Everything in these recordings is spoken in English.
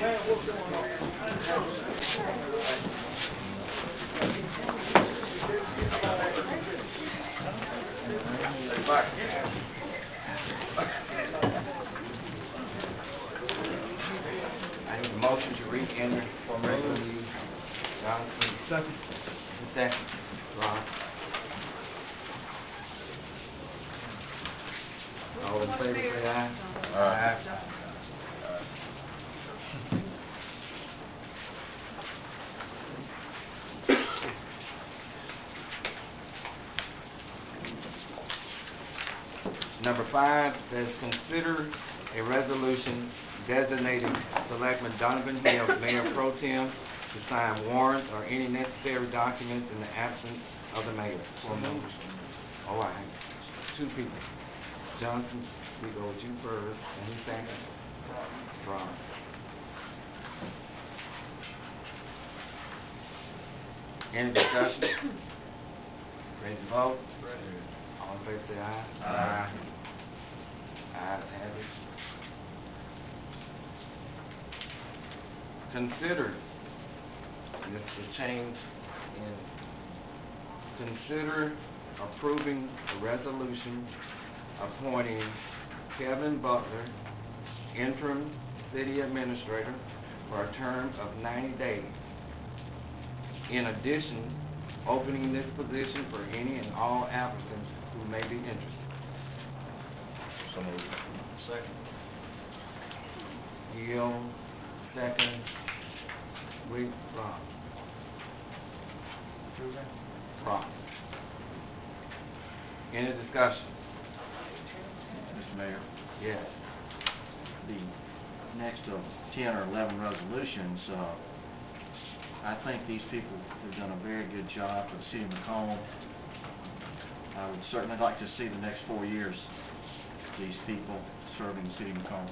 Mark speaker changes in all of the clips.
Speaker 1: I need a motion to re-enter for regular use. Johnson.
Speaker 2: Second.
Speaker 1: Second. Ron. All in favor, say aye. Aye. Number 5 says consider a resolution designating Selectman Donovan Hill, Mayor Pro Tem, to sign warrants or any necessary documents in the absence of the mayor. All right. 2 people. Johnson, we go with you first, and who's second? Ron. Any discussion? Ready to vote?
Speaker 2: Ready.
Speaker 1: All in favor say aye.
Speaker 2: Aye.
Speaker 1: Ayes have it. Consider, and this is a change in, consider approving a resolution appointing Kevin Butler, interim city administrator, for a term of 90 days. In addition, opening this position for any and all applicants who may be interested.
Speaker 2: So moved. Second.
Speaker 1: Yield, second. Ron. Ron. Any discussion?
Speaker 3: Mr. Mayor,
Speaker 1: Yes.
Speaker 3: the next 10 or 11 resolutions, I think these people have done a very good job for the city of McComb. I would certainly like to see the next 4 years these people serving the city of McComb.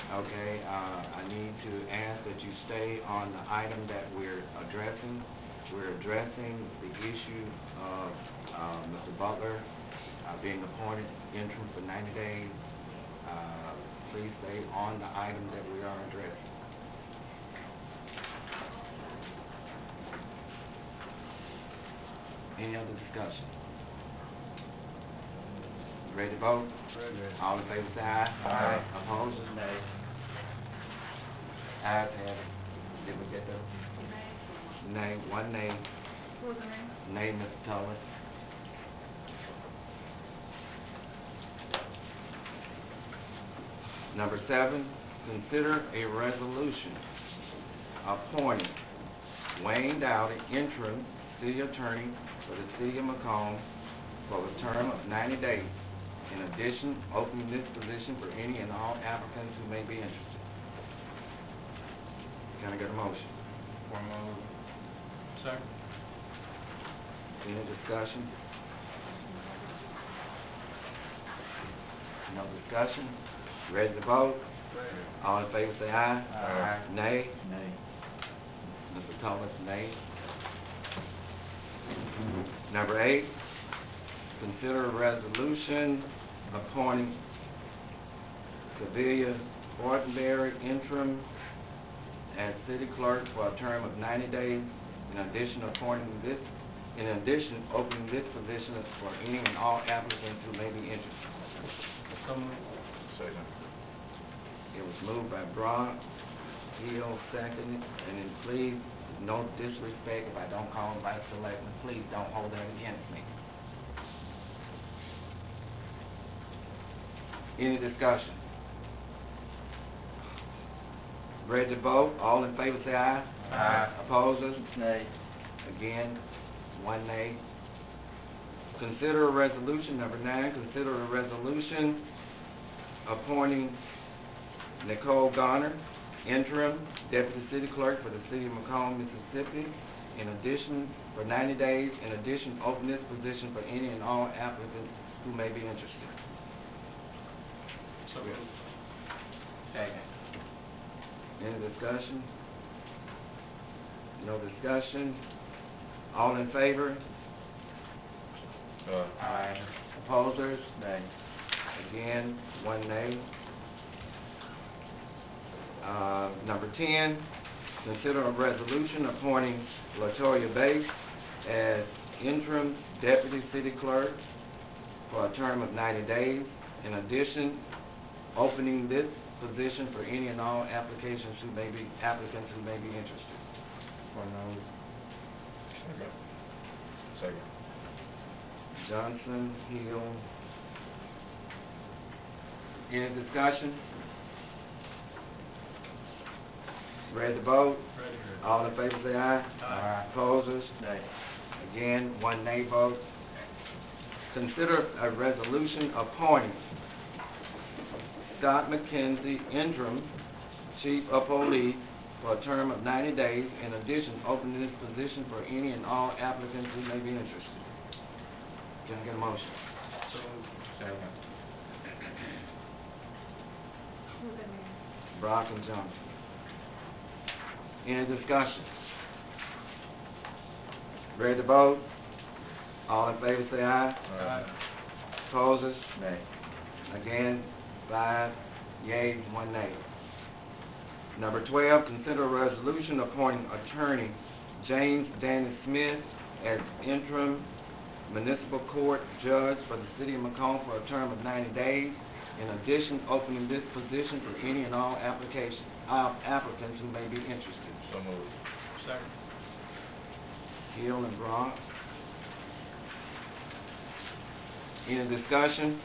Speaker 1: Okay, I need to ask that you stay on the item that we're addressing. We're addressing the issue of Mr. Butler being appointed interim for 90 days. Please stay on the item that we are addressing. Any other discussion? Ready to vote?
Speaker 2: Ready.
Speaker 1: All in favor say aye.
Speaker 2: Aye.
Speaker 1: Opposed? Nay. Ayes have it. Did we get those? Nay. One nay.
Speaker 4: Who was the name?
Speaker 1: Nay, Mr. Tully. Number 7, consider a resolution appointing Wayne Dowdy, interim city attorney for the city of McComb, for a term of 90 days. In addition, opening this position for any and all applicants who may be interested. Can I get a motion?
Speaker 2: Second.
Speaker 1: Any discussion? No discussion? Ready to vote?
Speaker 2: Ready.
Speaker 1: All in favor say aye.
Speaker 2: Aye.
Speaker 1: Nay?
Speaker 3: Nay.
Speaker 1: Mr. Thomas, nay. Number 8, consider a resolution appointing Sevilla Fortenberry, interim as city clerk for a term of 90 days. In addition, opening this position for any and all applicants who may be interested.
Speaker 2: So moved. Second.
Speaker 1: It was moved by Brock, Hill, seconded, and then please, no disrespect if I don't call him vice selectman, please don't hold that against me. Any discussion? Ready to vote? All in favor say aye.
Speaker 2: Aye.
Speaker 1: Opposers?
Speaker 3: Nay.
Speaker 1: Again, one nay. Consider a resolution, number 9, consider a resolution appointing Nicole Garner, interim deputy city clerk for the city of McComb, Mississippi. In addition, for 90 days, in addition, open this position for any and all applicants who may be interested.
Speaker 2: So moved.
Speaker 1: Second. Any discussion? No discussion? All in favor?
Speaker 2: Aye.
Speaker 1: Opposers?
Speaker 3: Nay.
Speaker 1: Again, one nay. Number 10, consider a resolution appointing LaToya Bates as interim deputy city clerk for a term of 90 days. In addition, opening this position for any and all applicants who may be interested.
Speaker 3: For no,
Speaker 2: Second.
Speaker 1: Johnson, Hill. Any discussion? Ready to vote?
Speaker 2: Ready.
Speaker 1: All in favor say aye.
Speaker 2: Aye.
Speaker 1: Opposers?
Speaker 3: nay.
Speaker 1: Again, one nay vote. Consider a resolution appointing Scott McKenzie, interim chief of police, for a term of 90 days. In addition, opening this position for any and all applicants who may be interested. Can I get a motion?
Speaker 2: So moved.
Speaker 3: Second.
Speaker 1: Brock and Johnson. Any discussion? Ready to vote? All in favor say aye.
Speaker 2: Aye.
Speaker 1: Opposers?
Speaker 3: Nay.
Speaker 1: Again, 5 yeas, 1 nay. Number 12, consider a resolution appointing attorney James Danny Smith as interim municipal court judge for the city of McComb for a term of 90 days. In addition, opening this position for any and all applicants who may be interested.
Speaker 2: So moved. Second.
Speaker 1: Hill and Brock. Any discussion?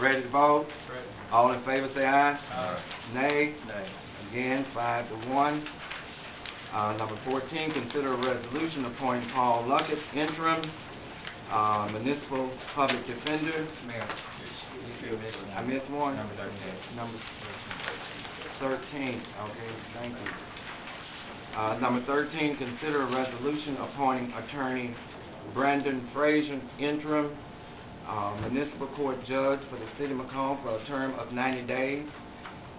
Speaker 1: Ready to vote?
Speaker 2: Ready.
Speaker 1: All in favor say aye.
Speaker 2: Aye.
Speaker 1: Nay.
Speaker 3: Nay.
Speaker 1: Again, 5 to 1. Number 14, consider a resolution appointing Paul Luckett, interim municipal public defender.
Speaker 3: Mayor, you missed one.
Speaker 1: I missed one?
Speaker 3: Number 13.
Speaker 1: Number 13, okay, thank you. Number 13, consider a resolution appointing attorney Brandon Frazier, interim municipal court judge for the city of McComb for a term of 90 days.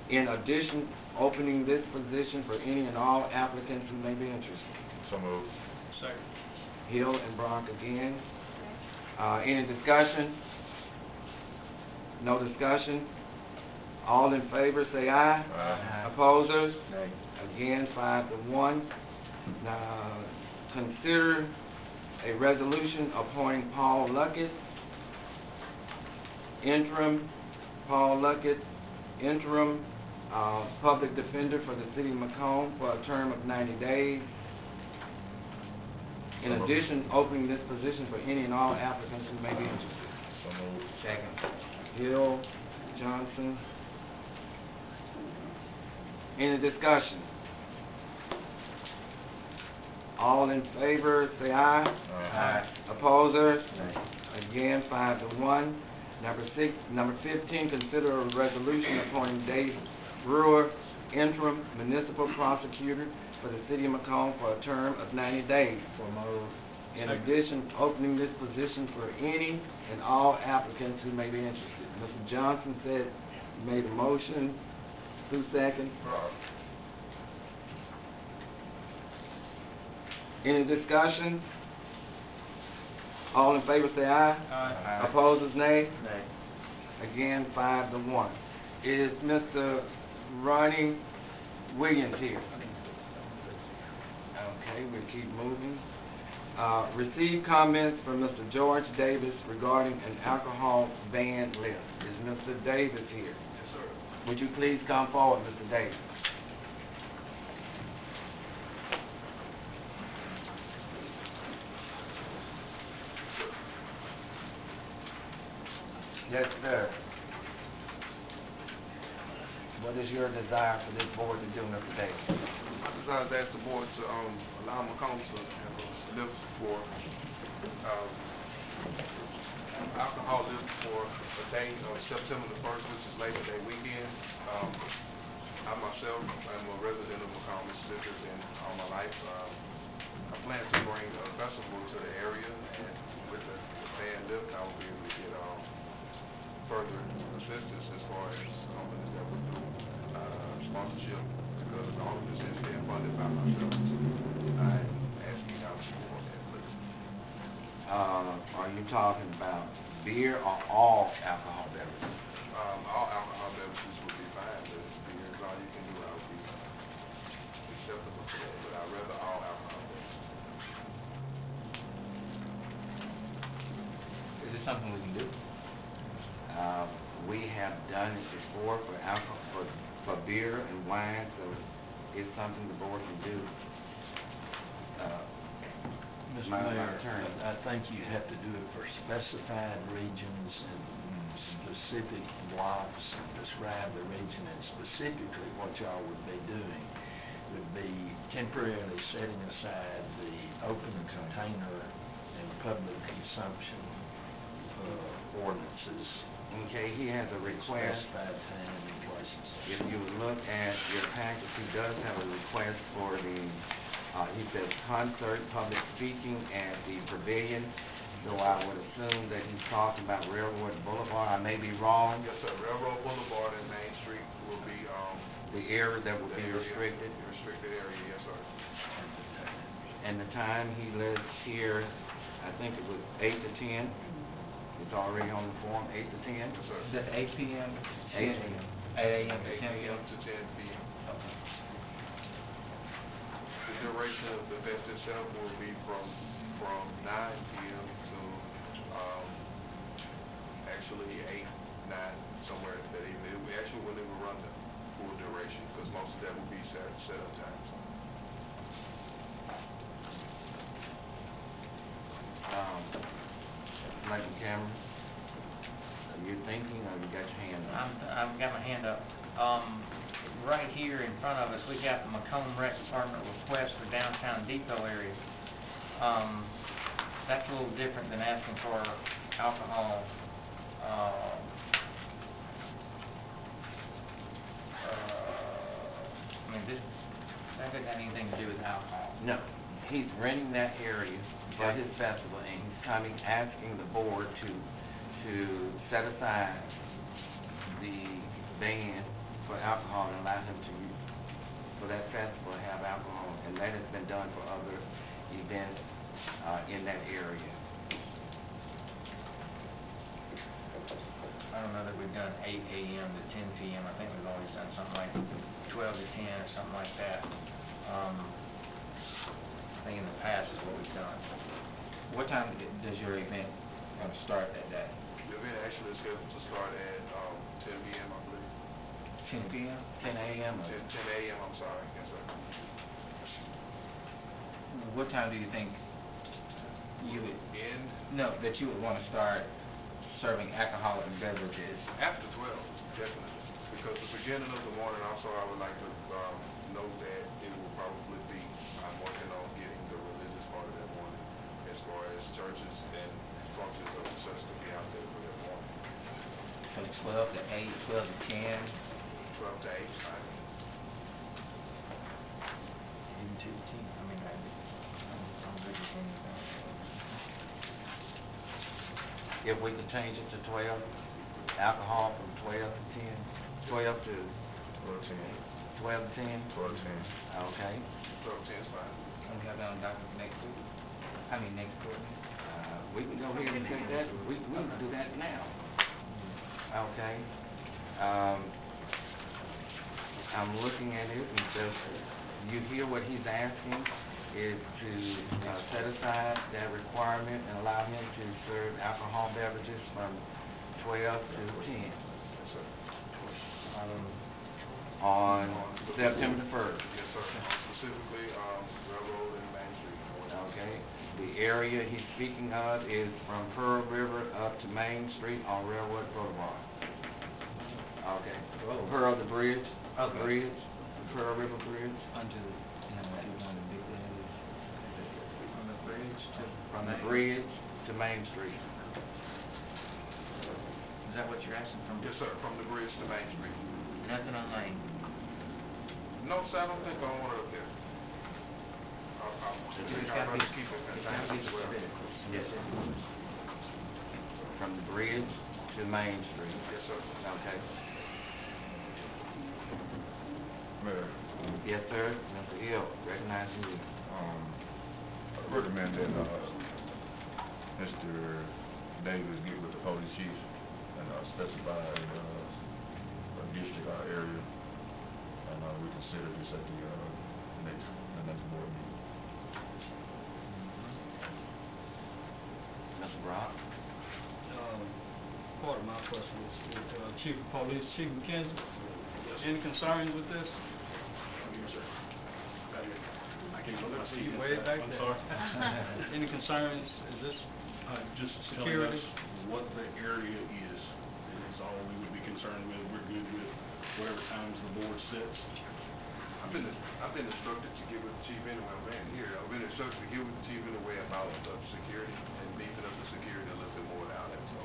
Speaker 1: In addition, opening this position for any and all applicants who may be interested.
Speaker 2: So moved. Second.
Speaker 1: Hill and Brock again. Any discussion? No discussion? All in favor say aye.
Speaker 2: Aye.
Speaker 1: Opposers?
Speaker 3: Nay.
Speaker 1: Again, 5 to 1. Now, consider a resolution appointing Paul Luckett, interim public defender for the city of Macomb for a term of 90 days. In addition, opening this position for any and all applicants who may be interested.
Speaker 2: So moved.
Speaker 3: Second.
Speaker 1: Hill, Johnson. Any discussion? All in favor, say aye.
Speaker 2: Aye.
Speaker 1: Opposers?
Speaker 3: Nay.
Speaker 1: Again, 5 to 1. Number 15, consider a resolution appointing Dave Brewer, interim municipal prosecutor for the city of Macomb for a term of 90 days.
Speaker 3: For move.
Speaker 1: In addition, opening this position for any and all applicants who may be interested. Mr. Johnson said he made a motion. Who second? Any discussion? All in favor say aye.
Speaker 2: Aye.
Speaker 1: Opposers, nay.
Speaker 3: Nay.
Speaker 1: Again, 5 to 1. Is Mr. Ronnie Williams here? Okay, we'll keep moving. Receive comments from Mr. George Davis regarding an alcohol ban list. Is Mr. Davis here?
Speaker 2: Yes, sir.
Speaker 1: Would you please come forward, Mr. Davis? Yes, sir. What is your desire for this board to do, Mr. Davis?
Speaker 4: My desire is to ask the board to allow McComb to have a lift for alcohol lift for the day of September the 1st, which is Labor Day weekend. I myself am a resident of McComb, Mississippi, and all my life. I plan to bring a festival to the area, and with the band lift, I will be able to get further assistance as far as companies that would do sponsorship, because all of this is being funded by myself. I'm asking out for that list.
Speaker 1: Are you talking about beer or all alcohol beverages?
Speaker 4: All alcohol beverages would be fine, but
Speaker 5: this something we can do?
Speaker 1: We have done it before for alcohol, for beer and wine, so it's something the board can do.
Speaker 6: Mr.
Speaker 1: my
Speaker 6: Mayor,
Speaker 1: attorney.
Speaker 6: I think you have to do it for specified regions and specific blocks, and describe the region, and specifically what y'all would be doing would be temporarily setting aside the open container and public consumption ordinances.
Speaker 1: Okay, he has a request.
Speaker 6: Specified time and places.
Speaker 1: If you look at your package, he does have a request for the, he says concert, public speaking at the pavilion. So I would assume that he's talking about Railroad Boulevard. I may be wrong.
Speaker 4: Yes, sir, Railroad Boulevard and Main Street will be,
Speaker 1: The area that would
Speaker 4: the
Speaker 1: be
Speaker 4: area,
Speaker 1: restricted.
Speaker 4: the restricted area, yes, sir.
Speaker 1: And the time he lives here, I think it was 8 to 10. It's already on the form, 8 to 10.
Speaker 4: Yes, sir.
Speaker 5: Is that 8 p.m.?
Speaker 1: 8 a.m.
Speaker 5: 8 a.m. to
Speaker 4: 8
Speaker 5: 10
Speaker 4: p.m.
Speaker 5: p.m.?
Speaker 4: to 10 p.m.
Speaker 5: Okay.
Speaker 4: The duration of the fest itself will be from 9 p.m. to, actually 8, 9, somewhere that evening. We actually wouldn't even run the full duration, because most of that will be set up times.
Speaker 1: Selectman Cameron, are you thinking, or you got your hand up?
Speaker 5: I've got my hand up. Right here in front of us, we got the McComb Rec Department request for downtown depot area. That's a little different than asking for alcohol. I mean, that doesn't have anything to do with alcohol.
Speaker 1: No, he's renting that area for his festival, and he's coming, asking the board to set aside the ban for alcohol and allow him to use, for that festival to have alcohol, and that has been done for other events, in that area.
Speaker 5: I don't know that we've done 8 a.m. to 10 p.m. I think we've always done something like 12 to 10 or something like that. I think in the past is what we've done. What time does your event start that day?
Speaker 4: The event actually is scheduled to start at 10 p.m., I believe.
Speaker 5: 10 p.m.?
Speaker 1: 10 a.m.
Speaker 4: 10 a.m., I'm sorry, yes, sir.
Speaker 5: What time do you think you would,
Speaker 4: End
Speaker 5: that you would want to start serving alcoholic beverages?
Speaker 4: after 12, definitely. Because the beginning of the morning, also, I would like to note that it will probably be, I'm working on getting the religious part of that morning, as far as churches and functions of the church to be out there for that morning.
Speaker 5: So 12 to 8, 12 to 10?
Speaker 4: 12 to 8, fine.
Speaker 5: Even 2 to 10. I mean, I'm good with anything.
Speaker 1: If we could change it to 12, alcohol from 12 to 10, 12 to
Speaker 4: 12 to 10.
Speaker 1: 12 to 10?
Speaker 4: 12 to 10.
Speaker 1: Okay.
Speaker 4: 12 to 10 is fine.
Speaker 5: Can we have that on document next week? Next board meeting?
Speaker 1: We can go ahead and take that, we can do that now. Okay. I'm looking at it, and just, you hear what he's asking is to set aside that requirement and allow him to serve alcohol beverages from 12 to 10
Speaker 4: Yes, sir.
Speaker 1: on September the 1st.
Speaker 4: Yes, sir. Specifically, Railroad and Main Street.
Speaker 1: Okay. The area he's speaking of is from Pearl River up to Main Street on Railroad Boulevard. Okay.
Speaker 5: Oh.
Speaker 1: Pearl, the bridge,
Speaker 5: Okay.
Speaker 1: the Pearl River Bridge.
Speaker 5: Onto the, what you want to do then is from the bridge to...
Speaker 1: From the bridge to Main Street.
Speaker 5: Is that what you're asking from?
Speaker 4: Yes, sir, from the bridge to Main Street.
Speaker 5: Nothing on Main?
Speaker 4: No, sir, I don't think I want it up there.
Speaker 5: It's
Speaker 4: I'd
Speaker 5: gotta be,
Speaker 4: rather keep it
Speaker 5: it's gotta be
Speaker 4: contained as well.
Speaker 5: specific.
Speaker 1: Yes, sir. From the bridge to Main Street.
Speaker 4: Yes, sir.
Speaker 1: Okay.
Speaker 7: Mayor,
Speaker 1: Yes, sir. Mr. Hill, recognizing you.
Speaker 7: I recommend that, Mr. Davis get with the police chief and, specify, a district or area, and, we consider this at the, next board meeting.
Speaker 1: Mr. Brock?
Speaker 2: part of my question is, Chief of Police, Chief McKenzie, any concerns with this?
Speaker 8: Yes, sir. I can't go my seat.
Speaker 2: You way back
Speaker 8: I'm
Speaker 2: there.
Speaker 8: sorry.
Speaker 2: Any concerns, is this
Speaker 8: Just telling us
Speaker 2: security?
Speaker 8: what the area is all we would be concerned with. We're good with whatever times the board sets.
Speaker 4: I've been instructed to get with the chief anyway, I'm in here. I've been instructed to get with the chief anyway about security and beefing up the security a little bit more down there, so.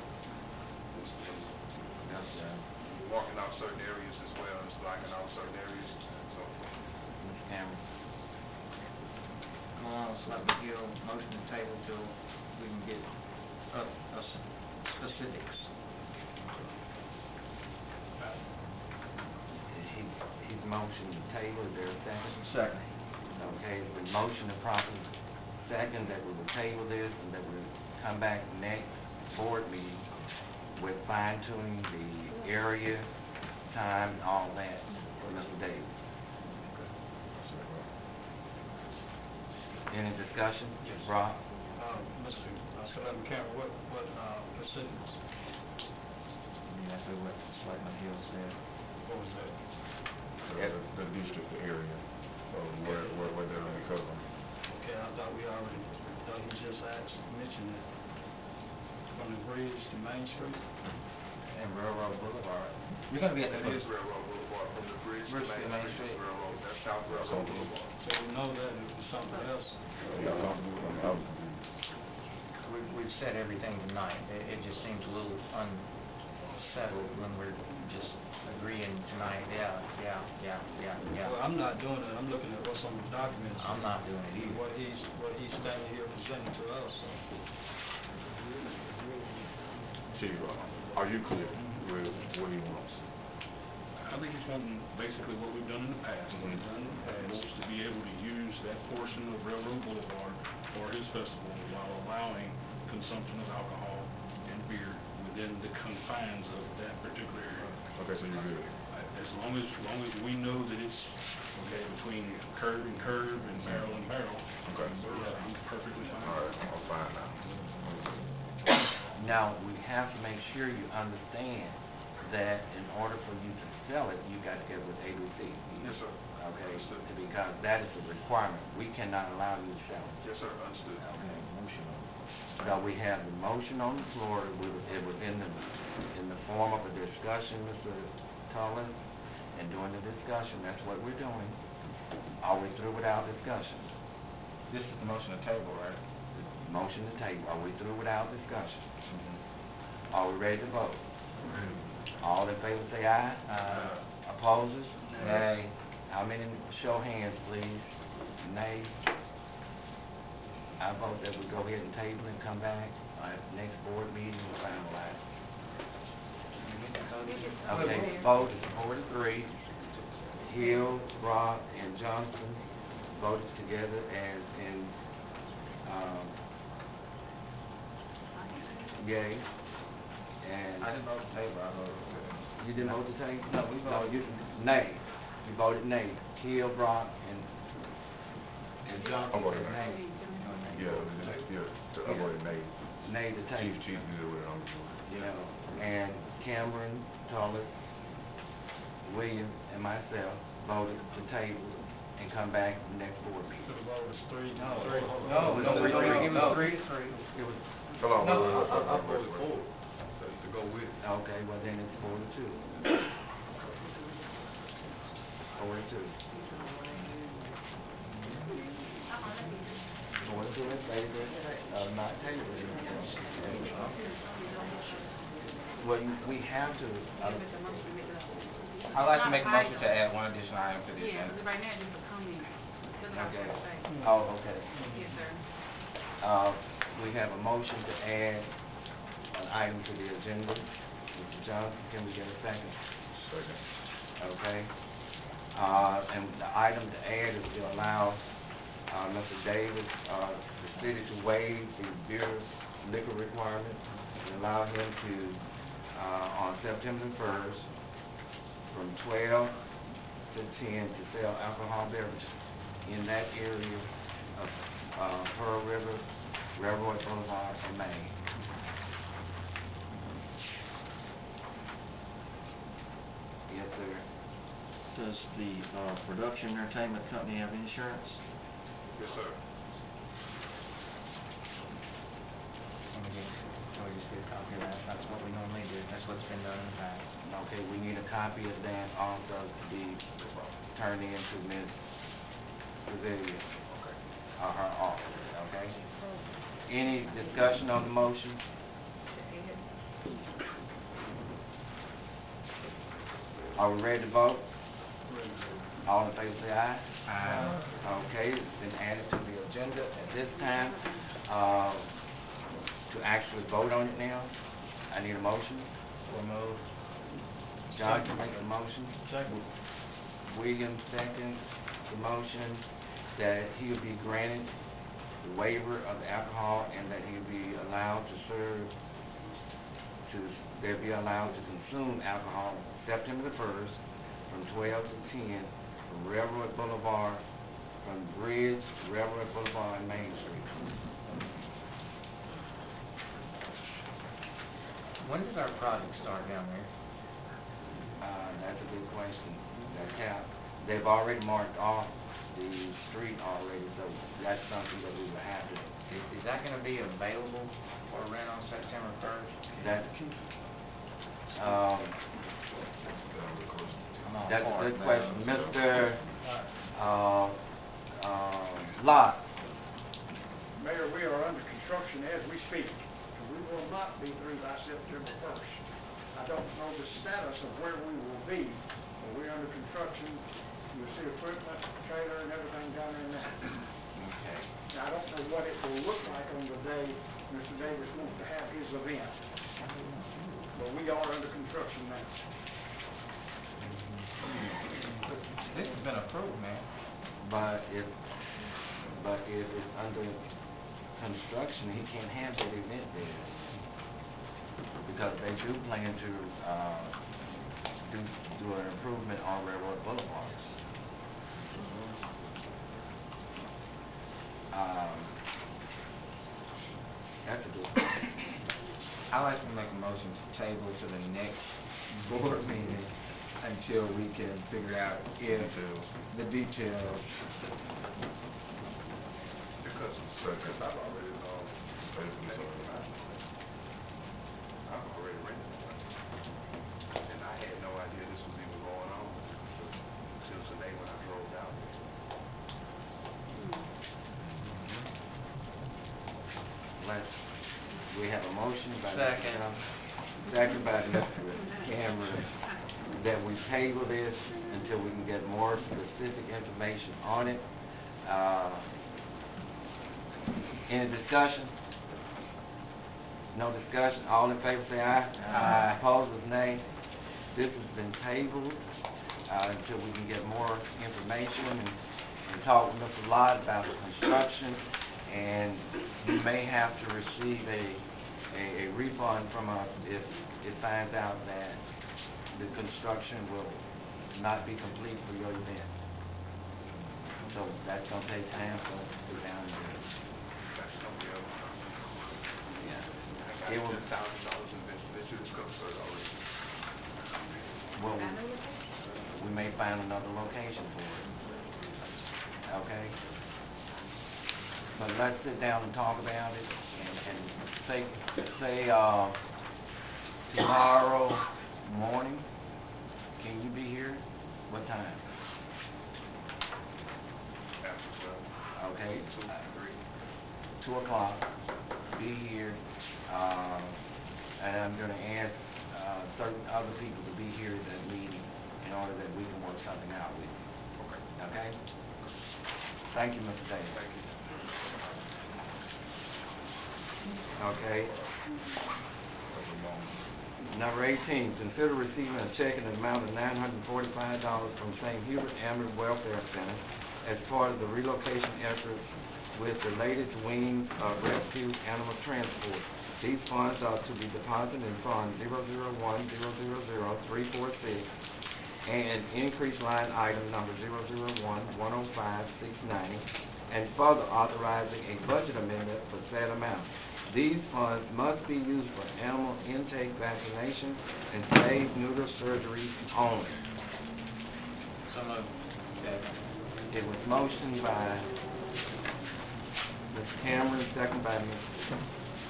Speaker 4: Walking out certain areas as well as blocking out certain areas and so forth.
Speaker 5: Mr. Cameron. Come on, Selectman Hill, motion to table till we can get us specifics.
Speaker 1: His motion to table, is there a second?
Speaker 3: Second.
Speaker 1: Okay, it's been motion and properly second that we will table this and that we'll come back next board meeting with fine tuning the area, time, and all that for Mr. Davis. Any discussion?
Speaker 2: Yes.
Speaker 1: Rob?
Speaker 2: Mr. Selectman Cameron, what specifics?
Speaker 3: Yeah, that's what Selectman Hill said.
Speaker 2: What was that?
Speaker 7: The district area, where they're gonna be covering.
Speaker 2: Okay, I thought he just mentioned it. From the bridge to Main Street?
Speaker 5: And Railroad Boulevard. You're gonna be at the.
Speaker 4: That is Railroad Boulevard, from the bridge to
Speaker 5: Bridge to
Speaker 4: Main
Speaker 5: Main
Speaker 4: Street,
Speaker 5: Street.
Speaker 4: Railroad, that's South Railroad Boulevard.
Speaker 2: So we know that it was something else.
Speaker 7: Yeah,
Speaker 5: We've said everything tonight. It just seems a little unsettled when we're just agreeing tonight, yeah.
Speaker 2: Well, I'm not doing it, I'm looking at what's on the documents.
Speaker 5: I'm not doing it either.
Speaker 2: What he's standing here presenting to us, so.
Speaker 7: Chief, are you clear with what he wants?
Speaker 8: I think he's wanting basically what we've done in the past. What we've done in the past. He wants to be able to use that portion of Railroad Boulevard for his festival while allowing consumption of alcohol and beer within the confines of that particular area.
Speaker 7: Okay, so you're good.
Speaker 8: As long as we know that it's, okay, between curb and curb and barrel and barrel.
Speaker 7: Okay.
Speaker 8: I'm perfectly fine.
Speaker 7: All right, I'm fine now.
Speaker 1: Now, we have to make sure you understand that in order for you to sell it, you got to get with ABC.
Speaker 4: Yes, sir.
Speaker 1: Okay,
Speaker 4: Understood.
Speaker 1: because that is a requirement. We cannot allow you to sell it.
Speaker 4: Yes, sir, understood.
Speaker 1: Okay, motion on it. So we have the motion on the floor, it was in the form of a discussion, Mr. Tullis, and during the discussion, that's what we're doing. Are we through with our discussion?
Speaker 5: This is the motion to table, right?
Speaker 1: Motion to table, are we through with our discussion? Are we ready to vote? All in favor say aye. Opposes? Nay. How many, show hands, please. Nay. I vote that we go ahead and table and come back at the next board meeting and finalize. Okay, vote is 4-3. Hill, Rock, and Johnson voted together as in, yay. And
Speaker 5: I didn't vote to table, I voted.
Speaker 1: you didn't vote to table?
Speaker 5: No, we voted.
Speaker 1: No, you, nay. You voted nay. Hill, Brock, and Johnson
Speaker 7: I'm voting
Speaker 1: said
Speaker 7: nay.
Speaker 1: nay.
Speaker 7: I voted nay.
Speaker 1: Nay to table.
Speaker 7: Chief did it with it, I'm doing.
Speaker 1: You know, and Cameron, Tullis, Williams, and myself voted to table and come back to the next board meeting.
Speaker 2: So the vote was 3-3.
Speaker 5: No, it was 3-3. It was 3-3.
Speaker 1: It was,
Speaker 7: Hold on,
Speaker 5: No,
Speaker 7: wait.
Speaker 4: I voted for it, to go with it.
Speaker 1: okay, well then it's 4-2. 4-2. 4-2 in favor of not tabling. Well, we have to,
Speaker 5: I'd like to make a motion to add one additional item to the
Speaker 9: Yeah,
Speaker 5: agenda.
Speaker 9: because right now it's just a comment. Doesn't have
Speaker 1: okay.
Speaker 9: to say.
Speaker 1: Oh, okay.
Speaker 9: Yes, sir.
Speaker 1: We have a motion to add an item to the agenda. Mr. Johnson, can we get a second?
Speaker 7: Second.
Speaker 1: Okay. And the item to add is to allow, Mr. Davis, the city to waive the beer liquor requirement and allow him to, on September 1st, from 12 to 10, to sell alcohol beverages in that area of, Pearl River, Railroad Boulevard, and Main.
Speaker 3: Does the, production entertainment company have insurance?
Speaker 4: Yes, sir.
Speaker 5: Can we just get a copy of that? That's what we normally do. That's what's been done in the past.
Speaker 1: Okay, we need a copy of that also to be turned in to Ms. Pavilion,
Speaker 4: Okay.
Speaker 1: her office, okay? Any discussion on the motion? Are we ready to vote? All in favor say aye.
Speaker 5: Aye.
Speaker 1: Okay, it's been added to the agenda at this time, to actually vote on it now. I need a motion.
Speaker 5: We'll move.
Speaker 1: John can make the motion.
Speaker 6: Second.
Speaker 1: William seconds the motion that he will be granted the waiver of alcohol and that he'll be allowed to serve, they'll be allowed to consume alcohol September the 1st from 12 to 10 from Railroad Boulevard, from Bridge, Railroad Boulevard, and Main Street.
Speaker 5: When does our project start down there?
Speaker 1: That's a good question. They've already marked off the street already, so that's something that we would have to,
Speaker 5: Is that gonna be available for rent on September 1st?
Speaker 1: That's a good question. Mr. Lott.
Speaker 2: Mayor, we are under construction as we speak, and we will not be through by September 1st. I don't know the status of where we will be, but we're under construction. You'll see equipment, trailer, and everything down there now.
Speaker 1: Okay.
Speaker 2: Now, I don't know what it will look like on the day Mr. Davis wants to have his event, but we are under construction now.
Speaker 5: This has been approved, man.
Speaker 1: But if it's under construction, he can't have that event there. Because they do plan to, do an improvement on Railroad Boulevard. That's a good question.
Speaker 5: I'd like to make a motion to table to the next board meeting until we can figure out if the details.
Speaker 4: Because I've already, I've already rented one. And I had no idea this was even going on until today when I drove down there.
Speaker 1: We have a motion by
Speaker 5: Second.
Speaker 1: Second by Mr. Cameron, that we table this until we can get more specific information on it. Any discussion? No discussion, all in favor say aye.
Speaker 5: Aye.
Speaker 1: Opposed is nay. This has been tabled, until we can get more information and talk with Mr. Lott about the construction, and he may have to receive a refund from us if it finds out that the construction will not be complete for your event. So that's gonna take time for us to sit down and do it.
Speaker 4: That's something else.
Speaker 1: Yeah.
Speaker 4: I
Speaker 1: It
Speaker 4: got
Speaker 1: was,
Speaker 4: $10,000 in insurance covered already.
Speaker 1: well, we may find another location for it. Okay? But let's sit down and talk about it, and say, tomorrow morning, can you be here? What time?
Speaker 4: After 12.
Speaker 1: Okay.
Speaker 4: 2, 3.
Speaker 1: 2 o'clock, be here, and I'm gonna ask, certain other people to be here at that meeting in order that we can work something out with you.
Speaker 4: Okay.
Speaker 1: Okay? Thank you, Mr. Davis.
Speaker 4: Thank you.
Speaker 1: Okay. Number 18, consider receiving a check in the amount of $945 from St. Hubert Amber Welfare Center as part of the relocation effort with related to Wings of Rescue Animal Transport. These funds are to be deposited in Fund 001000346 and increase line item number 001105690, and further authorizing a budget amendment for said amount. These funds must be used for animal intake vaccination and spay neuter surgeries only.
Speaker 5: So
Speaker 1: It was motioned by Mr. Cameron, second by Mr.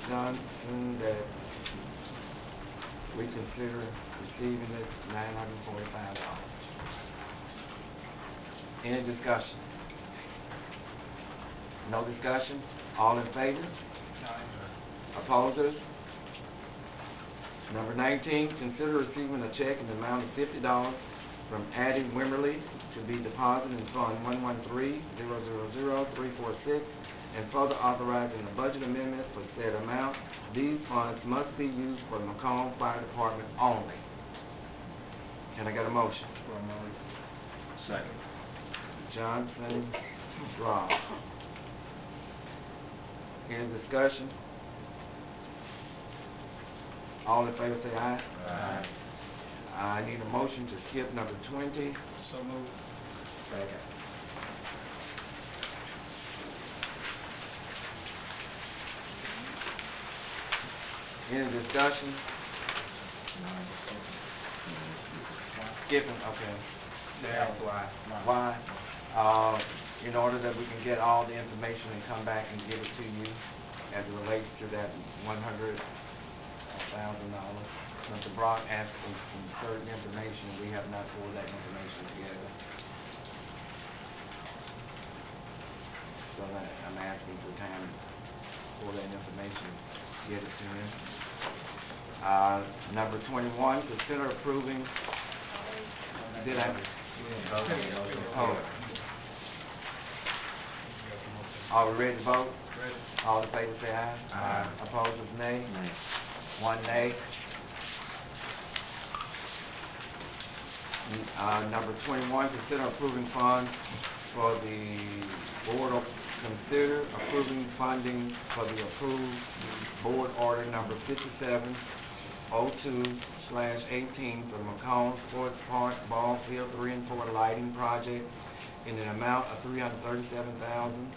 Speaker 1: Johnson, that we consider receiving this $945. Any discussion? No discussion? All in favor? Opposers? Number 19, consider receiving a check in the amount of $50 from Addie Wimberly to be deposited in Fund 113-000-346 and further authorizing a budget amendment for said amount. These funds must be used for the McComb Fire Department only. Can I get a motion?
Speaker 3: Second.
Speaker 1: Johnson, Ross. Any discussion? All in favor say aye.
Speaker 3: Aye.
Speaker 1: I need a motion to skip number 20.
Speaker 5: So moved. Second.
Speaker 1: Any discussion? Skipping, okay.
Speaker 5: That's why.
Speaker 1: Why? In order that we can get all the information and come back and give it to you as it relates to that $100,000. Mr. Brock asked for some certain information. We have not pulled that information together. So that I'm asking for time to pull that information, get it to him. Number 21, consider approving. Did I? Oh. Are we ready to vote?
Speaker 5: Ready.
Speaker 1: All in favor say aye.
Speaker 3: Aye.
Speaker 1: Opposers, nay.
Speaker 3: Nay.
Speaker 1: One nay. Number 21, consider approving funds for the board of, consider approving funding for the approved board order number 5702/18 for the McComb Sports Park Ball Field 3 and 4 lighting project in an amount of $337,000.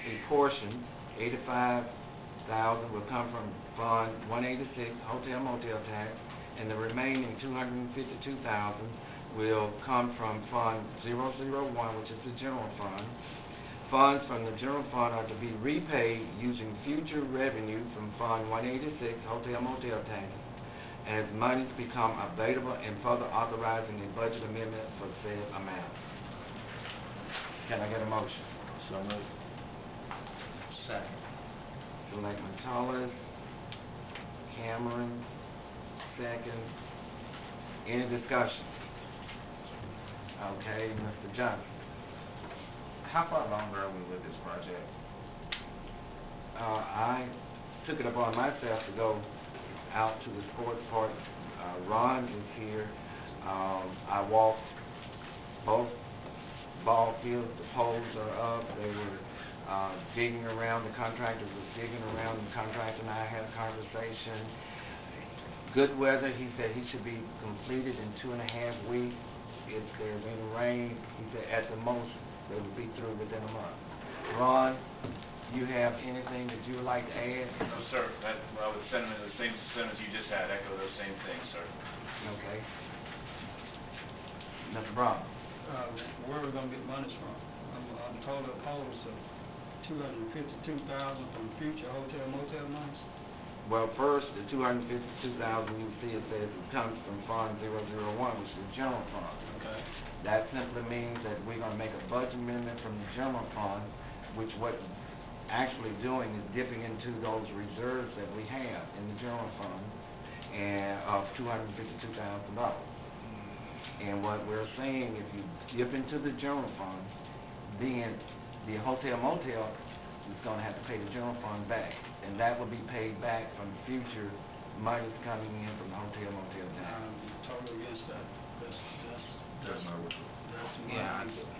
Speaker 1: A portion, $85,000, will come from Fund 186 Hotel Motel Tax, and the remaining $252,000 will come from Fund 001, which is the general fund. Funds from the general fund are to be repaid using future revenue from Fund 186 Hotel Motel Tax as monies become available, and further authorizing a budget amendment for said amount. Can I get a motion?
Speaker 3: So moved. Second.
Speaker 1: Selectman Thomas, Cameron, second. Any discussion? Okay, Mr. Johnson.
Speaker 5: How far along are we with this project?
Speaker 1: I took it upon myself to go out to the sports park. Ron is here. I walked both ball fields. The poles are up. They were digging around. The contractors were digging around. The contractor and I had a conversation. Good weather. He said he should be completed in 2.5 weeks. If there's any rain, he said at the most they would be through within a month. Ron, you have anything that you would like to add?
Speaker 10: No, sir. Well, the same sentiments you just had, echo those same things, sir.
Speaker 1: Okay. Mr. Brown.
Speaker 2: Where are we gonna get monies from? I'm told opposed to $252,000 from future hotel motel monies.
Speaker 1: Well, first, the $252,000 you see it says it comes from Fund 001, which is the general fund.
Speaker 2: Okay.
Speaker 1: That simply means that we're going to make a budget amendment from the general fund, which what actually doing is dipping into those reserves that we have in the general fund, and of $252,000. And what we're saying, if you dip into the general fund, then the hotel motel is going to have to pay the general fund back, and that will be paid back from future monies coming in from the hotel motel tax.
Speaker 2: I'm totally against that.
Speaker 7: That's not what
Speaker 2: That's
Speaker 5: Yeah, I
Speaker 2: monies.
Speaker 5: get it.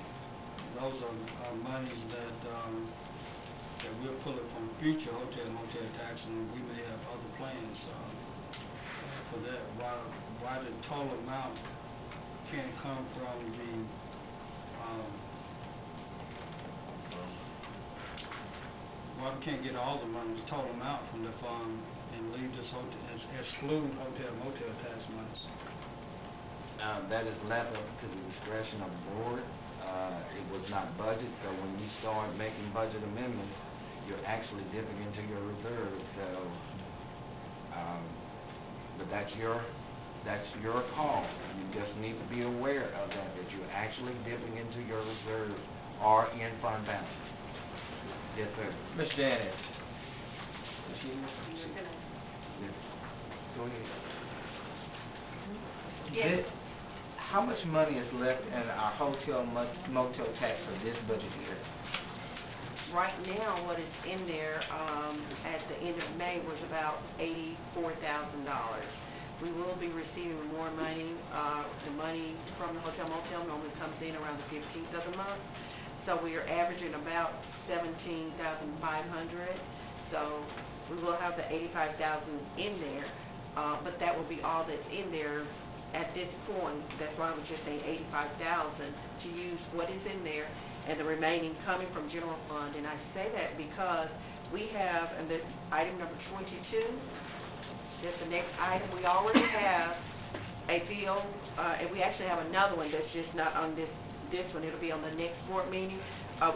Speaker 2: Those are monies that we're pulling from future hotel motel tax, and we may have other plans for that. Why the total amount can't come from the why we can't get all the money, the total amount from the fund, and leave this exclude hotel motel tax monies?
Speaker 1: That is left up to the discretion of the board. it was not budgeted, so when you start making budget amendments, you're actually dipping into your reserve, so, but that's your call. You just need to be aware of that you're actually dipping into your reserve or in fund balance. Yes, sir.
Speaker 5: Ms. Janice?
Speaker 9: You're gonna,
Speaker 1: Yes. Go ahead.
Speaker 9: yes,
Speaker 5: How much money is left in our hotel motel tax for this budget year?
Speaker 9: right now, what is in there, at the end of May was about $84,000. We will be receiving more money. The money from the hotel motel normally comes in around the 15th of the month. So we are averaging about $17,500. So we will have the $85,000 in there, but that will be all that's in there at this point. That's why I was just saying $85,000 to use what is in there, and the remaining coming from general fund. And I say that because we have, and this item number 22, that's the next item. We already have a bill, and we actually have another one that's just not on this one. It'll be on the next board meeting.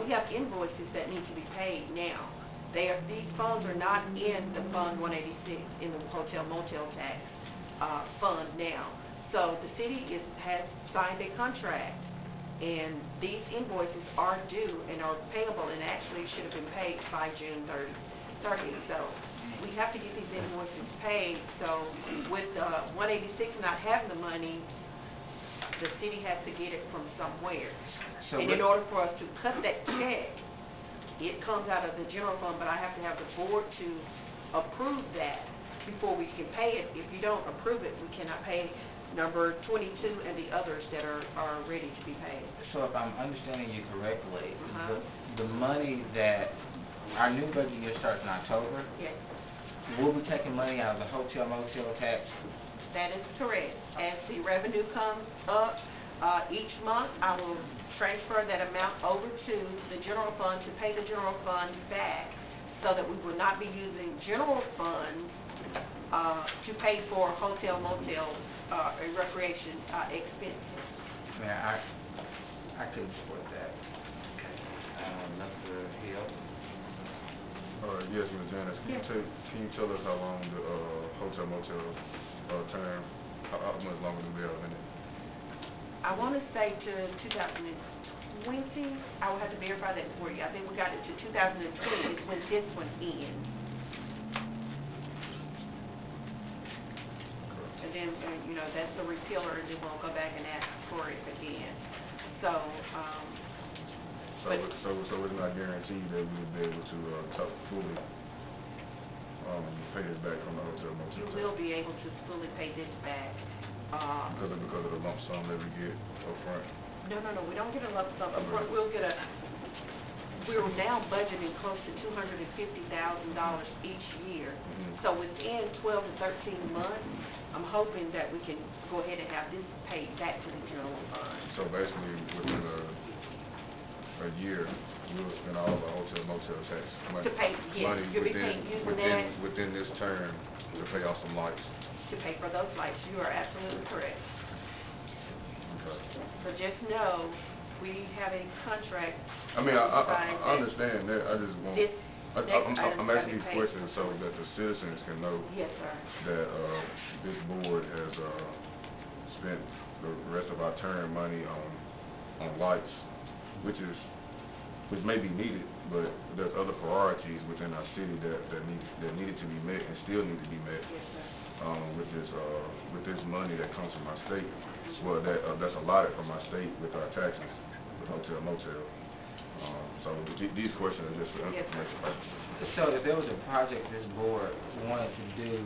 Speaker 9: We have invoices that need to be paid now. These funds are not in the Fund 186, in the hotel motel tax fund now. So the city has signed a contract, and these invoices are due and are payable, and actually should have been paid by June 30th. So we have to get these invoices paid. So with 186 not having the money, the city has to get it from somewhere.
Speaker 5: So
Speaker 9: and in order for us to cut that check, it comes out of the general fund, but I have to have the board to approve that before we can pay it. If you don't approve it, we cannot pay number 22 and the others that are ready to be paid.
Speaker 5: So if I'm understanding you correctly,
Speaker 9: Uh-huh.
Speaker 5: the money that, our new budget year starts in October,
Speaker 9: Yes,
Speaker 5: we'll be taking money out of the hotel motel tax.
Speaker 9: that is correct. As the revenue comes up each month, I will transfer that amount over to the general fund to pay the general fund back, so that we will not be using general funds to pay for hotel, motel, and recreation expenses.
Speaker 5: Man, I couldn't support that.
Speaker 1: Mr. Hill?
Speaker 7: Yes, Ms. Janice,
Speaker 9: Yes.
Speaker 7: Can you tell us how long the hotel motel term, how much longer do we have in it?
Speaker 9: I want to say to 2020, I will have to verify that for you. I think we got it to 2020 is when this one ends. And then, that's the repealer, and then we'll go back and ask for it again. So,
Speaker 7: So it's not guaranteed that we would be able to fully pay this back from the hotel motel
Speaker 9: you
Speaker 7: tax?
Speaker 9: will be able to fully pay this back.
Speaker 7: Because of the lump sum that we get up front?
Speaker 9: No, we don't get a lump sum upfront.
Speaker 7: Right.
Speaker 9: We're now budgeting close to $250,000 each year.
Speaker 7: Mhm.
Speaker 9: So within 12 to 13 months, I'm hoping that we can go ahead and have this paid back to the general fund.
Speaker 7: So basically, within a year, we'll spend all the hotel motel tax money.
Speaker 9: To pay, yes,
Speaker 7: money
Speaker 9: you'll be paying, using that
Speaker 7: within this term to pay off some lights.
Speaker 9: to pay for those lights. You are absolutely correct.
Speaker 7: Okay.
Speaker 9: So just know, we have a contract.
Speaker 7: I mean,
Speaker 9: that
Speaker 7: I
Speaker 9: provides that
Speaker 7: understand that. I just want.
Speaker 9: This next item's
Speaker 7: I'm
Speaker 9: gotta
Speaker 7: asking
Speaker 9: be
Speaker 7: these
Speaker 9: paid.
Speaker 7: questions so that the citizens can know
Speaker 9: Yes, sir.
Speaker 7: that this board has spent the rest of our term money on lights, which may be needed, but there's other priorities within our city that needed to be met and still need to be met.
Speaker 9: Yes, sir.
Speaker 7: With this money that comes from our state, well, that's allotted from our state with our taxes, with hotel motel. So these questions are just for
Speaker 9: Yes,
Speaker 7: information
Speaker 9: sir.
Speaker 7: purposes.
Speaker 5: So if there was a project this board wanted to do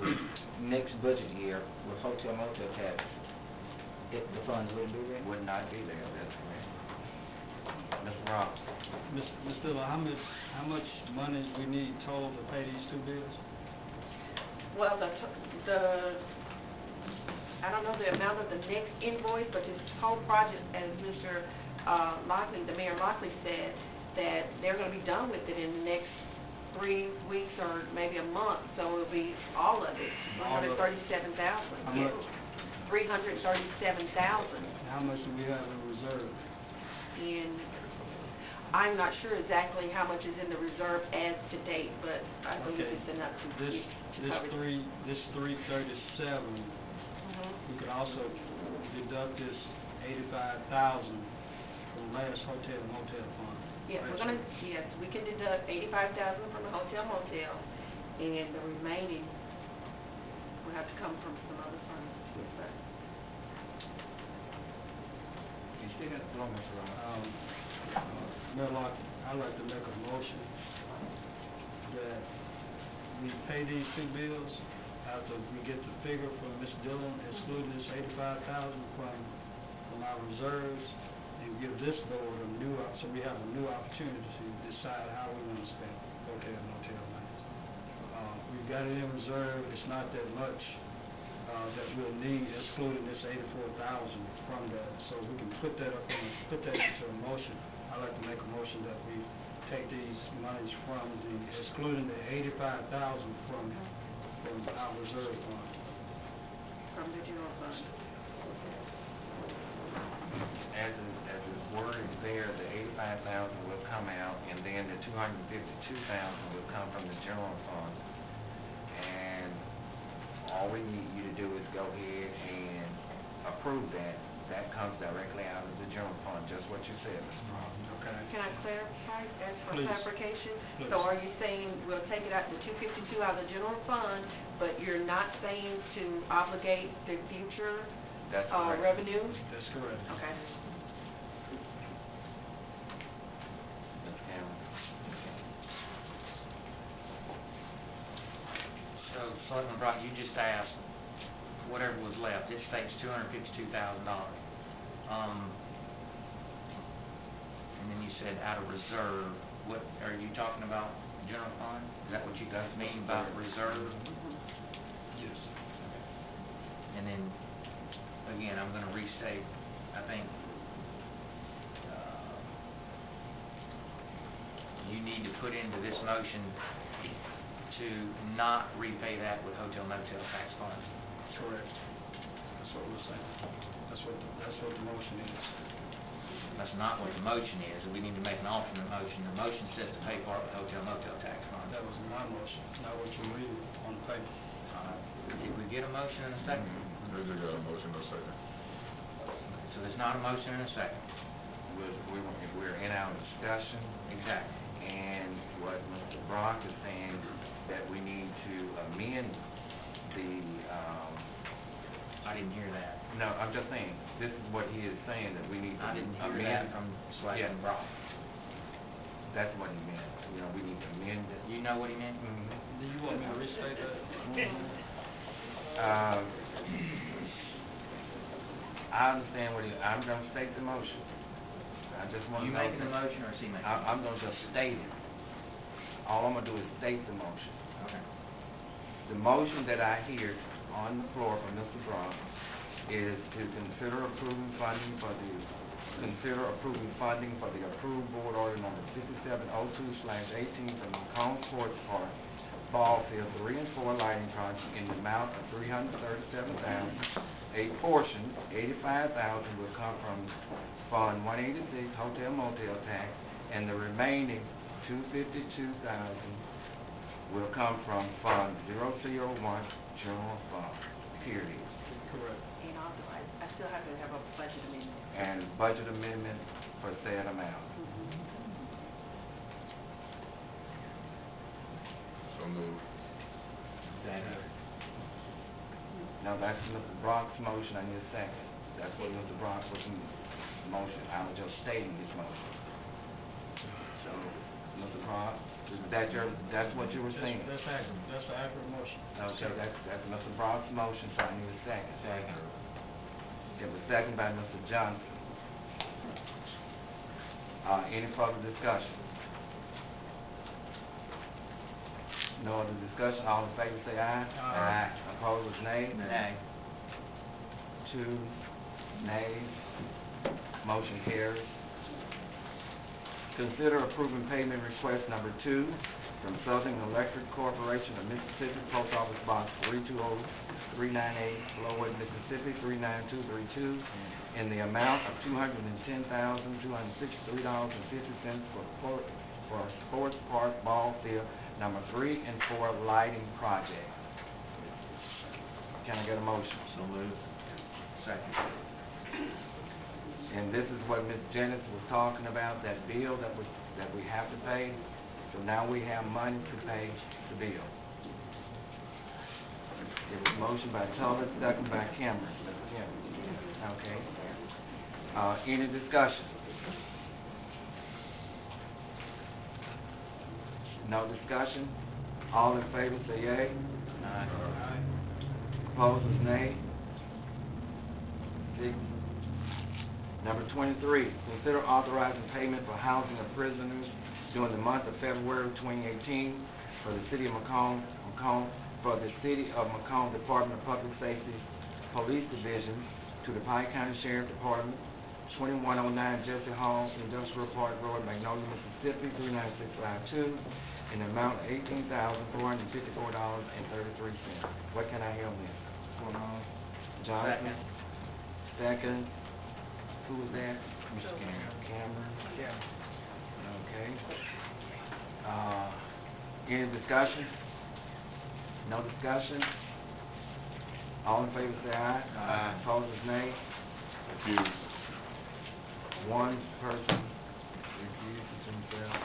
Speaker 5: next budget year with hotel motel tax, the funds wouldn't be there?
Speaker 1: Would not be there, that's correct. Mr. Ross?
Speaker 11: Ms. Dillon, how much money we need total to pay these two bills?
Speaker 9: Well, I don't know the amount of the next invoice, but this whole project, as Mr. Lockley, the Mayor Lockley said, that they're going to be done with it in the next 3 weeks or maybe a month, so it'll be all of it,
Speaker 11: All of it.
Speaker 9: $337,000.
Speaker 11: How
Speaker 9: Yes.
Speaker 11: much?
Speaker 9: $337,000.
Speaker 11: How much do we have in reserve?
Speaker 9: I'm not sure exactly how much is in the reserve as to date, but I believe
Speaker 11: Okay.
Speaker 9: it's enough to
Speaker 11: This
Speaker 9: cover.
Speaker 11: 337,
Speaker 9: Mhm.
Speaker 11: we could also deduct this 85,000 from last hotel motel fund.
Speaker 9: Yeah, yes, we can deduct 85,000 from the hotel motel, and the remaining will have to come from some other funds. Yes, sir.
Speaker 1: You still got the floor, Mr. Ross.
Speaker 11: Mayor, I'd like to make a motion that we pay these two bills after we get the figure from Ms. Dillon, excluding this 85,000 from our reserves, and give this board so we have a new opportunity to decide how we want to spend hotel motel money. We've got it in reserve. It's not that much that we'll need, excluding this 84,000 from that, so we can put that into a motion. I'd like to make a motion that we take these monies excluding the 85,000 from our reserve fund.
Speaker 9: From the general fund.
Speaker 1: As the word is there, the 85,000 will come out, and then the 252,000 will come from the general fund. And all we need you to do is go ahead and approve that. That comes directly out of the general fund, just what you said, Mr. Brown.
Speaker 11: Okay.
Speaker 9: Can I clarify, ask for
Speaker 11: Please.
Speaker 9: clarification?
Speaker 11: Please.
Speaker 9: So are you saying we'll take it out, the 252 out of the general fund, but you're not saying to obligate the future
Speaker 1: That's correct.
Speaker 9: revenue?
Speaker 11: That's correct.
Speaker 9: Okay.
Speaker 1: Ms. Cameron?
Speaker 12: So, Selectman Brock, you just asked whatever was left. It states $252,000. And then you said out of reserve. What are you talking about? General fund? Is that what you guys mean by reserve?
Speaker 11: Yes.
Speaker 12: And then, again, I'm going to restate. I think you need to put into this motion to not repay that with hotel motel tax funds.
Speaker 11: Correct. That's what we're saying. That's what the motion is.
Speaker 12: That's not what the motion is. We need to make an alternate motion. The motion says to pay for it with hotel motel tax funds.
Speaker 11: That was my motion, not what you're reading on the paper.
Speaker 12: Did we get a motion and a second?
Speaker 7: We just got a motion, no second.
Speaker 12: So there's not a motion and a second.
Speaker 1: We're in our discussion,
Speaker 12: Exactly.
Speaker 1: and what Mr. Brock is saying, that we need to amend the,
Speaker 12: I didn't hear that.
Speaker 1: no, I'm just saying, this is what he is saying, that we need to
Speaker 12: I didn't hear
Speaker 1: amend.
Speaker 12: that from Selectman
Speaker 1: Yeah.
Speaker 12: Brock.
Speaker 1: That's what he meant, we need to amend it.
Speaker 12: You know what he meant?
Speaker 1: Mhm.
Speaker 11: Do you want me to restate that?
Speaker 1: I understand I'm gonna state the motion. I just wanna
Speaker 12: You
Speaker 1: know.
Speaker 12: making the motion or is he making the
Speaker 1: I'm gonna just state it. All I'm gonna do is state the motion.
Speaker 12: Okay.
Speaker 1: The motion that I hear on the floor from Mr. Brown is to consider approving funding for the approved board order number 5702/18 for McComb Sports Park Ball Field 3 and 4 lighting project in the amount of $337,000. A portion, $85,000, will come from Fund 186 Hotel Motel Tax, and the remaining $252,000 will come from Fund 001 General Fund, period.
Speaker 11: Correct.
Speaker 9: And also, I still have to have a budget amendment.
Speaker 1: And budget amendment for said amount.
Speaker 7: So moved.
Speaker 1: Now, that's Mr. Brock's motion, I need a second. That's what Mr. Brock was motion, I was just stating his motion. So, Mr. Brock, that's what you were saying?
Speaker 11: That's accurate. That's an accurate motion.
Speaker 1: Okay, that's Mr. Brock's motion, so I need a second.
Speaker 12: Second.
Speaker 1: Give a second by Mr. Johnson. Any further discussion? No other discussion, all in favor say aye.
Speaker 11: Aye.
Speaker 1: Opposed, nay.
Speaker 12: Nay.
Speaker 1: 2 nays. Motion carries. Consider approving payment request number 2 from Southern Electric Corporation of Mississippi, Post Office Box 320, 398, Floyd, Mississippi, 39232, in the amount of $210,263.50 for Sports Park Ball Field number 3 and 4 lighting project. Can I get a motion?
Speaker 3: So moved. Second.
Speaker 1: And this is what Ms. Jennings was talking about, that bill that we have to pay. So now we have money to pay the bill. It was motion by Tullis, second by Cameron. Okay. Any discussion? No discussion? All in favor say yea.
Speaker 12: Aye.
Speaker 1: Opposers nay. 6. Number 23, consider authorizing payment for housing of prisoners during the month of February 2018 for the City of McComb Department of Public Safety Police Division to the Pike County Sheriff Department, 2109 Jesse Hall, Industrial Park Road, Magnolia, Mississippi, 39652, in the amount of $18,454.33. What can I hear on this? Johnson. Second. Who was that?
Speaker 12: Mr.
Speaker 1: Cameron. Okay. Any discussion? No discussion? All in favor say aye.
Speaker 12: Aye.
Speaker 1: Opposers nay.
Speaker 7: Accused.
Speaker 1: One person refuses himself.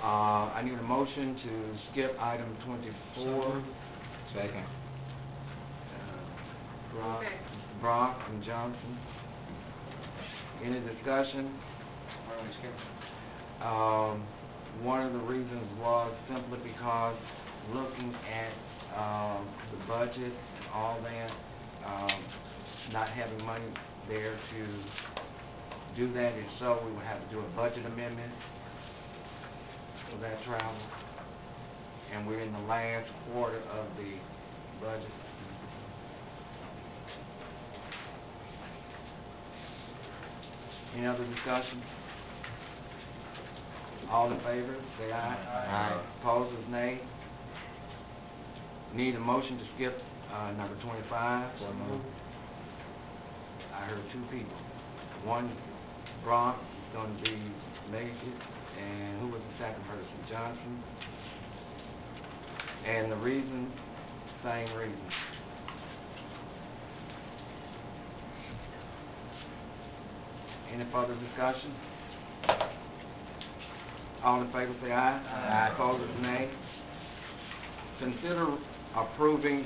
Speaker 1: I need a motion to skip item 24.
Speaker 5: Second.
Speaker 1: Brock and Johnson. Any discussion?
Speaker 12: Why don't we skip it?
Speaker 1: One of the reasons was simply because looking at the budget and all that, not having money there to do that. If so, we would have to do a budget amendment for that travel. And we're in the last quarter of the budget. Any other discussion? All in favor, say aye.
Speaker 5: Aye.
Speaker 1: Opposers, nay. Need a motion to skip number 25.
Speaker 5: So moved.
Speaker 1: I heard two people. One, Brock, is going to be make it, and who was the second person? Johnson. And the reason, same reason. Any further discussion? All in favor say aye.
Speaker 5: Aye.
Speaker 1: Opposers, nay. Consider approving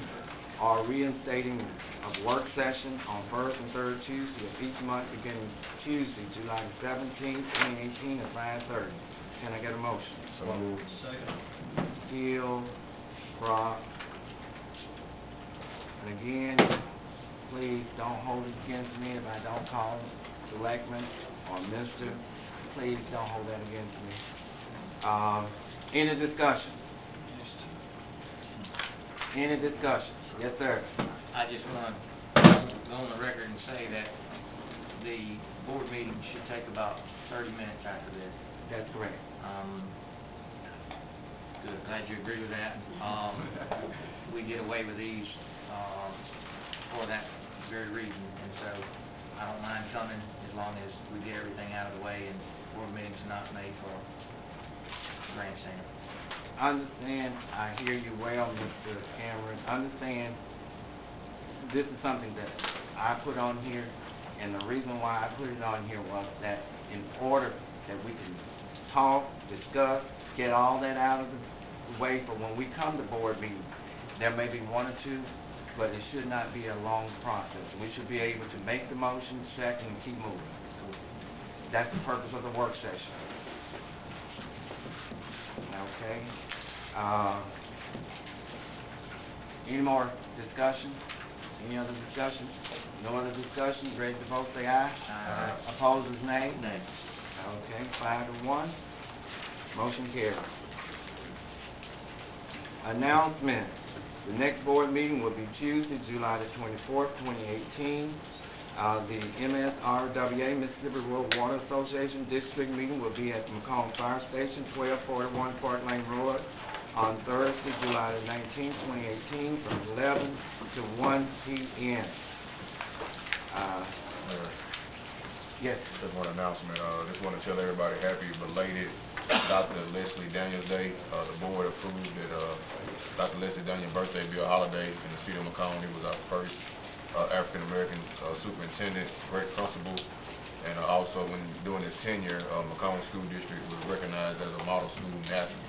Speaker 1: or reinstating a work session on first and third Tuesday of each month beginning Tuesday, July the 17th, 2018 at 5:30. Can I get a motion?
Speaker 7: So moved.
Speaker 1: Steele, Brock. And again, please don't hold it against me if I don't call Selectmen or Mr. Please don't hold that against me. Any discussion? Any discussion? Yes, sir.
Speaker 12: I just want to go on the record and say that the board meeting should take about 30 minutes after this.
Speaker 1: That's correct.
Speaker 12: Good, glad you agree with that. We get away with these for that very reason, and so I don't mind coming as long as we get everything out of the way and board meetings are not made for grandstand.
Speaker 1: Understand, I hear you well, Mr. Cameron. Understand, this is something that I put on here, and the reason why I put it on here was that in order that we can talk, discuss, get all that out of the way for when we come to board meetings. There may be one or two, but it should not be a long process. We should be able to make the motion, second, and keep moving. That's the purpose of the work session. Okay. Any more discussion? Any other discussion? No other discussion? Ready to vote, say aye.
Speaker 12: Aye.
Speaker 1: Opposers, nay.
Speaker 3: Nay.
Speaker 1: Okay, 5-1. Motion carries. Announcement. The next board meeting will be Tuesday, July the 24th, 2018. The MSRWA, Mississippi Rural Water Association District meeting will be at the McComb Fire Station, 1241 Park Lane Road, on Thursday, July the 19th, 2018, from 11 to 1 p.m. Yes.
Speaker 7: Just one announcement, just want to tell everybody happy belated Dr. Leslie Daniels Day. The board approved that, Dr. Leslie Daniels' birthday be a holiday in the city of McComb. He was our first, African-American, superintendent, great principal, and, also when doing his tenure, McComb School District was recognized as a model school nationally.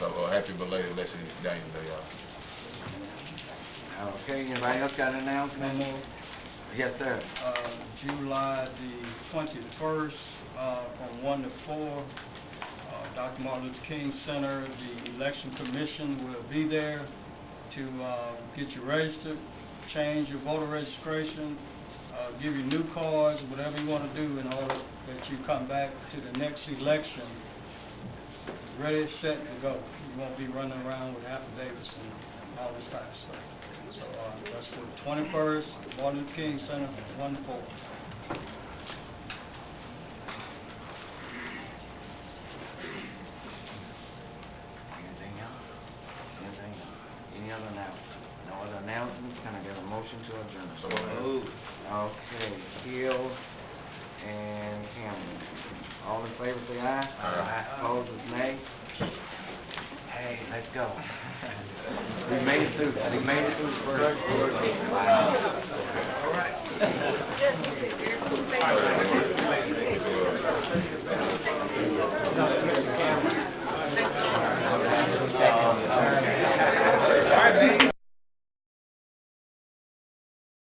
Speaker 7: So, happy belated Leslie Daniels Day, y'all.
Speaker 1: Okay, anybody else got an announcement?
Speaker 11: One more.
Speaker 1: Yes, sir.
Speaker 11: July the 21st, from 1 to 4, Dr. Martin Luther King Center, the Election Commission will be there to get you registered, change your voter registration, give you new cards, whatever you want to do in order that you come back to the next election ready, set, to go. You won't be running around with affidavits and all this type of stuff. So that's for the 21st, Martin Luther King Center, 1 to 4.
Speaker 1: Anything else? Anything else? Any other announcements? No other announcements? Can I get a motion to adjourn?
Speaker 7: So moved.
Speaker 1: Okay, Hill and Cameron. All in favor, say aye.
Speaker 12: Aye.
Speaker 1: Opposers, nay.
Speaker 12: Hey, let's go.
Speaker 1: We made it through the first. Wow.
Speaker 12: All right.